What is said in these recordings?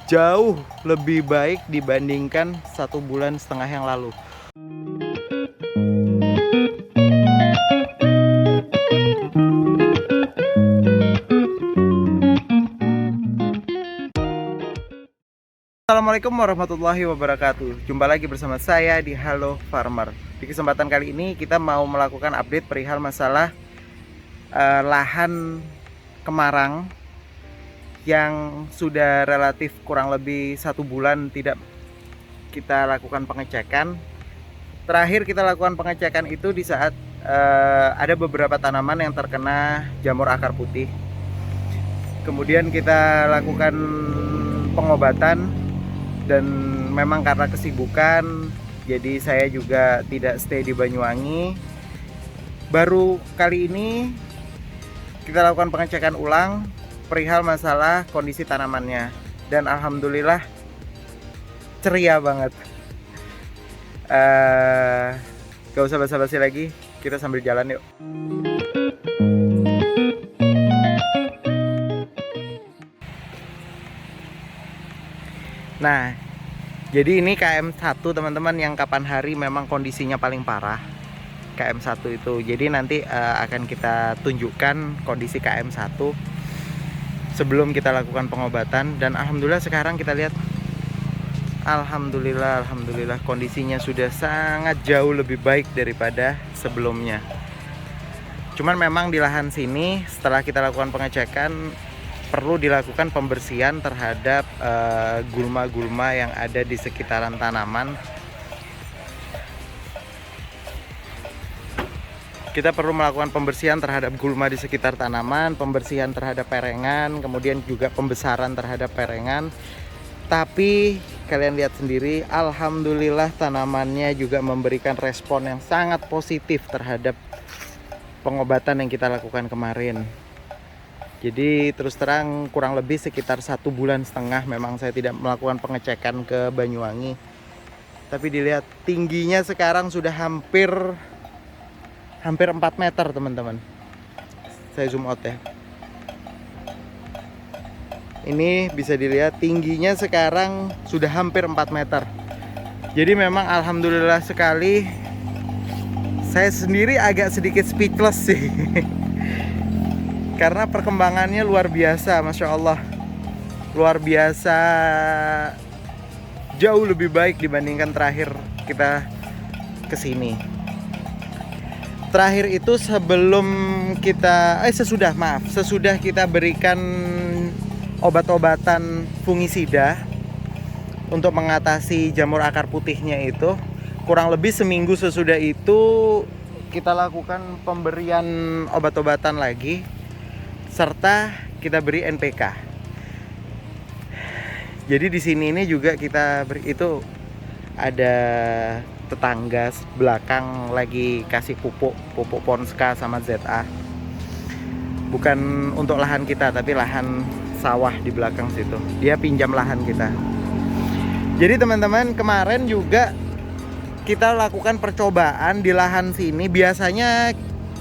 jauh lebih baik dibandingkan 1,5 bulan yang lalu. Assalamualaikum warahmatullahi wabarakatuh. Jumpa lagi bersama saya di Halo Farmer. Di kesempatan kali ini kita mau melakukan update perihal masalah lahan kemarang yang sudah relatif kurang lebih 1 bulan tidak kita lakukan pengecekan. Terakhir kita lakukan pengecekan itu di saat ada beberapa tanaman yang terkena jamur akar putih. Kemudian kita lakukan pengobatan. Dan memang karena kesibukan, jadi saya juga tidak stay di Banyuwangi. Baru kali ini kita lakukan pengecekan ulang perihal masalah kondisi tanamannya. Dan alhamdulillah ceria banget. Gak usah basa-basi lagi, kita sambil jalan yuk. Nah, jadi ini KM1 teman-teman, yang kapan hari memang kondisinya paling parah. KM1 itu. Jadi nanti akan kita tunjukkan kondisi KM1 sebelum kita lakukan pengobatan. Dan alhamdulillah sekarang kita lihat, alhamdulillah kondisinya sudah sangat jauh lebih baik daripada sebelumnya. Cuman memang di lahan sini setelah kita lakukan pengecekan perlu dilakukan pembersihan terhadap gulma-gulma yang ada di sekitaran tanaman. Kita perlu melakukan pembersihan terhadap gulma di sekitar tanaman, pembersihan terhadap perengan, kemudian juga pembesaran terhadap perengan. Tapi kalian lihat sendiri, alhamdulillah tanamannya juga memberikan respon yang sangat positif terhadap pengobatan yang kita lakukan kemarin. Jadi terus terang kurang lebih sekitar 1,5 bulan memang saya tidak melakukan pengecekan ke Banyuwangi. Tapi dilihat tingginya sekarang sudah hampir 4 meter teman-teman. Saya zoom out ya. Ini bisa dilihat tingginya sekarang sudah hampir 4 meter. Jadi memang alhamdulillah sekali. Saya sendiri agak sedikit speechless sih. Karena perkembangannya luar biasa, Masya Allah. Luar biasa, jauh lebih baik dibandingkan terakhir kita kesini. Terakhir itu sesudah kita berikan obat-obatan fungisida untuk mengatasi jamur akar putihnya itu. Kurang lebih seminggu sesudah itu kita lakukan pemberian obat-obatan lagi, serta kita beri NPK. Jadi di sini ini juga kita beri, itu ada tetangga belakang lagi kasih pupuk Ponska sama ZA. Bukan untuk lahan kita, tapi lahan sawah di belakang situ. Dia pinjam lahan kita. Jadi teman-teman, kemarin juga kita lakukan percobaan di lahan sini. Biasanya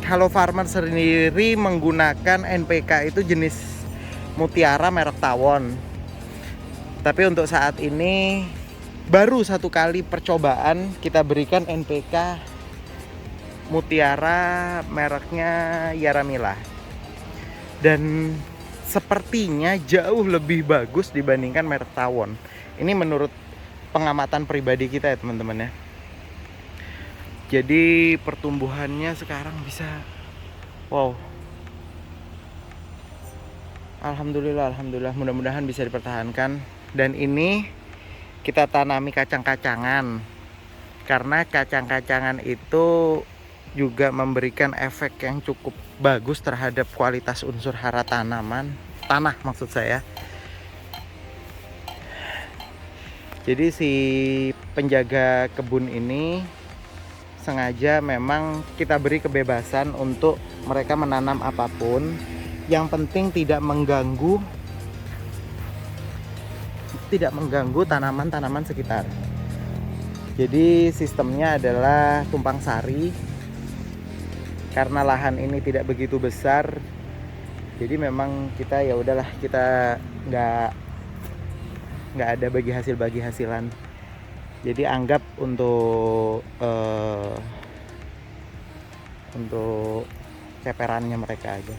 Halo Farmer sendiri menggunakan NPK itu jenis Mutiara merek Tawon. Tapi untuk saat ini baru 1 kali percobaan kita berikan NPK Mutiara mereknya Yaramila. Dan sepertinya jauh lebih bagus dibandingkan merek Tawon. Ini menurut pengamatan pribadi kita ya teman-teman ya. Jadi pertumbuhannya sekarang bisa wow. Alhamdulillah mudah-mudahan bisa dipertahankan. Dan ini kita tanami kacang-kacangan. Karena kacang-kacangan itu juga memberikan efek yang cukup bagus terhadap kualitas unsur hara tanah maksud saya. Jadi si penjaga kebun ini sengaja memang kita beri kebebasan untuk mereka menanam apapun, yang penting tidak mengganggu tanaman-tanaman sekitar. Jadi sistemnya adalah tumpang sari. Karena lahan ini tidak begitu besar, jadi memang kita ya udahlah, kita nggak ada bagi hasilan. Jadi anggap untuk ceperannya mereka aja.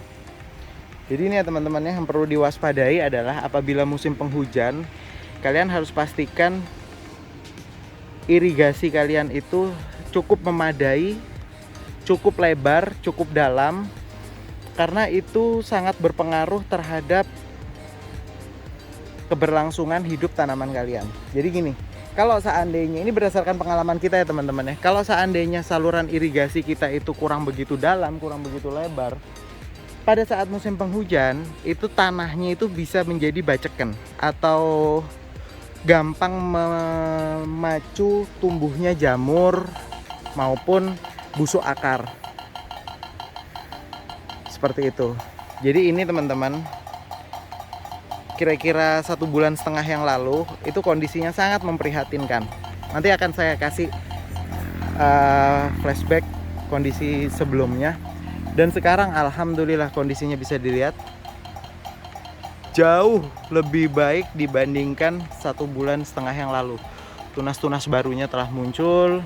Jadi ini ya teman-teman, yang perlu diwaspadai adalah apabila musim penghujan, kalian harus pastikan irigasi kalian itu cukup memadai, cukup lebar, cukup dalam, karena itu sangat berpengaruh terhadap keberlangsungan hidup tanaman kalian. Jadi gini, kalau seandainya, ini berdasarkan pengalaman kita ya teman-teman ya, kalau seandainya saluran irigasi kita itu kurang begitu dalam, kurang begitu lebar, pada saat musim penghujan itu tanahnya itu bisa menjadi baceken atau gampang memacu tumbuhnya jamur maupun busuk akar. Seperti itu. Jadi ini teman-teman, kira-kira 1,5 bulan yang lalu itu kondisinya sangat memprihatinkan. Nanti akan saya kasih flashback kondisi sebelumnya. Dan sekarang alhamdulillah kondisinya bisa dilihat jauh lebih baik dibandingkan 1,5 bulan yang lalu. Tunas-tunas barunya telah muncul.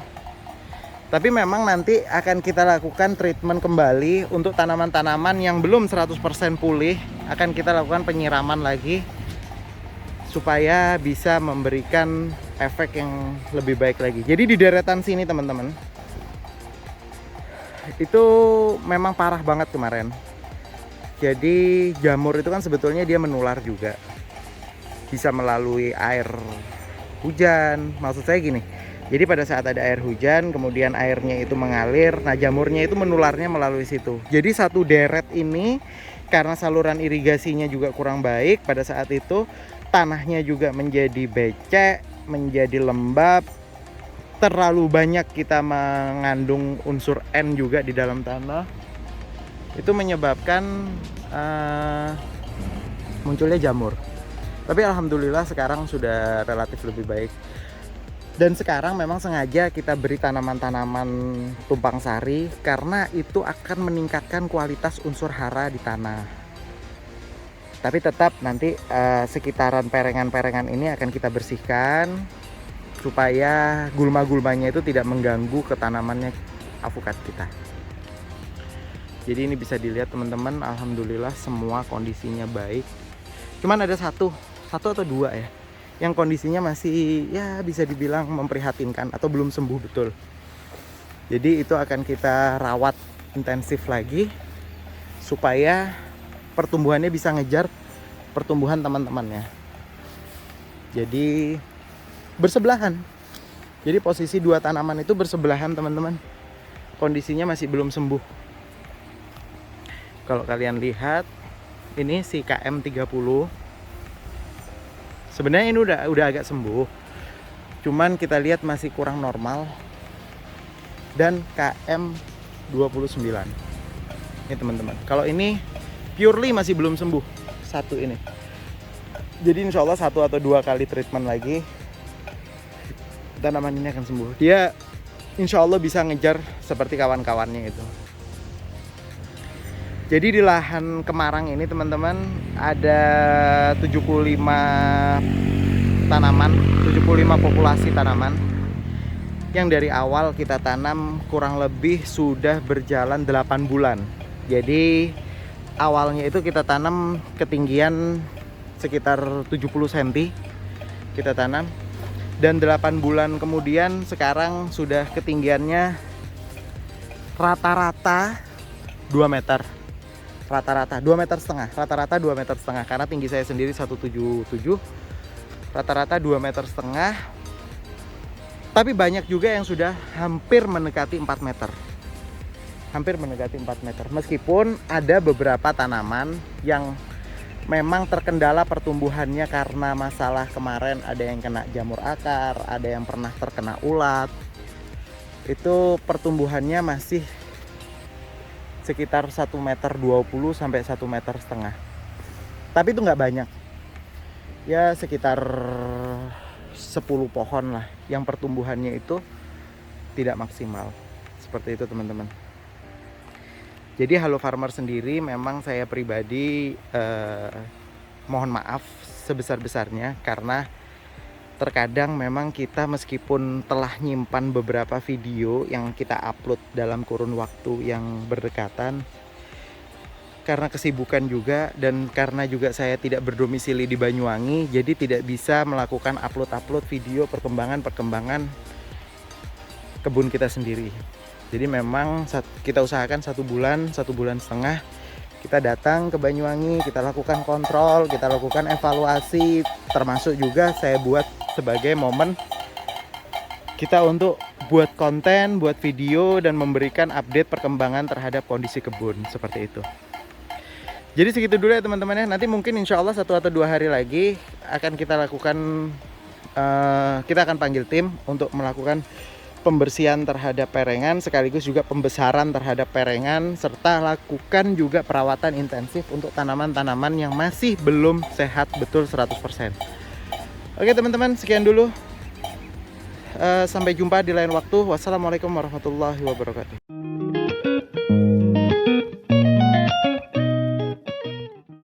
Tapi memang nanti akan kita lakukan treatment kembali untuk tanaman-tanaman yang belum 100% pulih. Akan kita lakukan penyiraman lagi supaya bisa memberikan efek yang lebih baik lagi. Jadi di deretan sini teman-teman, itu memang parah banget kemarin. Jadi jamur itu kan sebetulnya dia menular juga, bisa melalui air hujan. Maksud saya gini, jadi pada saat ada air hujan, kemudian airnya itu mengalir, nah jamurnya itu menularnya melalui situ. Jadi satu deret ini, karena saluran irigasinya juga kurang baik, pada saat itu tanahnya juga menjadi becek, menjadi lembab, terlalu banyak kita mengandung unsur N juga di dalam tanah. Itu menyebabkan munculnya jamur. Tapi alhamdulillah sekarang sudah relatif lebih baik. Dan sekarang memang sengaja kita beri tanaman-tanaman tumpang sari karena itu akan meningkatkan kualitas unsur hara di tanah. Tapi tetap nanti sekitaran perengan-perengan ini akan kita bersihkan supaya gulma-gulmanya itu tidak mengganggu ke tanamannya apukat kita. Jadi ini bisa dilihat teman-teman, alhamdulillah semua kondisinya baik. Cuman ada satu atau dua ya yang kondisinya masih ya bisa dibilang memprihatinkan atau belum sembuh betul. Jadi itu akan kita rawat intensif lagi supaya pertumbuhannya bisa ngejar pertumbuhan teman-temannya. Jadi bersebelahan. Jadi posisi dua tanaman itu bersebelahan teman-teman. Kondisinya masih belum sembuh. Kalau kalian lihat, ini si KM30. Sebenarnya ini udah agak sembuh. Cuman kita lihat masih kurang normal. Dan KM29. Ini teman-teman. Kalau ini purely masih belum sembuh. Satu ini. Jadi insya Allah 1 atau 2 kali treatment lagi, tanaman ini akan sembuh. Dia insya Allah bisa ngejar seperti kawan-kawannya itu. Jadi di lahan Kemarang ini teman-teman ada 75 tanaman, 75 populasi tanaman yang dari awal kita tanam kurang lebih sudah berjalan 8 bulan. Jadi awalnya itu kita tanam ketinggian sekitar 70 cm kita tanam, dan 8 bulan kemudian sekarang sudah ketinggiannya rata-rata 2 meter. Rata-rata 2,5 meter, rata-rata 2,5 meter, karena tinggi saya sendiri 177, rata-rata 2,5 meter. Tapi banyak juga yang sudah hampir mendekati 4 meter. Hampir mendekati 4 meter. Meskipun ada beberapa tanaman yang memang terkendala pertumbuhannya karena masalah kemarin, ada yang kena jamur akar, ada yang pernah terkena ulat. Itu pertumbuhannya masih sekitar 1,20 meter sampai 1,5 meter. Tapi itu nggak banyak. Ya sekitar 10 pohon lah yang pertumbuhannya itu tidak maksimal. Seperti itu teman-teman. Jadi Halo Farmer sendiri, memang saya pribadi mohon maaf sebesar-besarnya karena terkadang memang kita meskipun telah nyimpan beberapa video yang kita upload dalam kurun waktu yang berdekatan, karena kesibukan juga dan karena juga saya tidak berdomisili di Banyuwangi, jadi tidak bisa melakukan upload video perkembangan kebun kita sendiri. Jadi memang kita usahakan 1 bulan, 1,5 bulan kita datang ke Banyuwangi, kita lakukan kontrol, kita lakukan evaluasi, termasuk juga saya buat sebagai momen kita untuk buat konten, buat video, dan memberikan update perkembangan terhadap kondisi kebun, seperti itu. Jadi segitu dulu ya teman-teman ya. Nanti mungkin insya Allah 1 atau 2 hari lagi akan kita lakukan, kita akan panggil tim untuk melakukan pembersihan terhadap perengan, sekaligus juga pembesaran terhadap perengan, serta lakukan juga perawatan intensif untuk tanaman-tanaman yang masih belum sehat betul 100%. Oke teman-teman, sekian dulu. Sampai jumpa di lain waktu. Wassalamualaikum warahmatullahi wabarakatuh.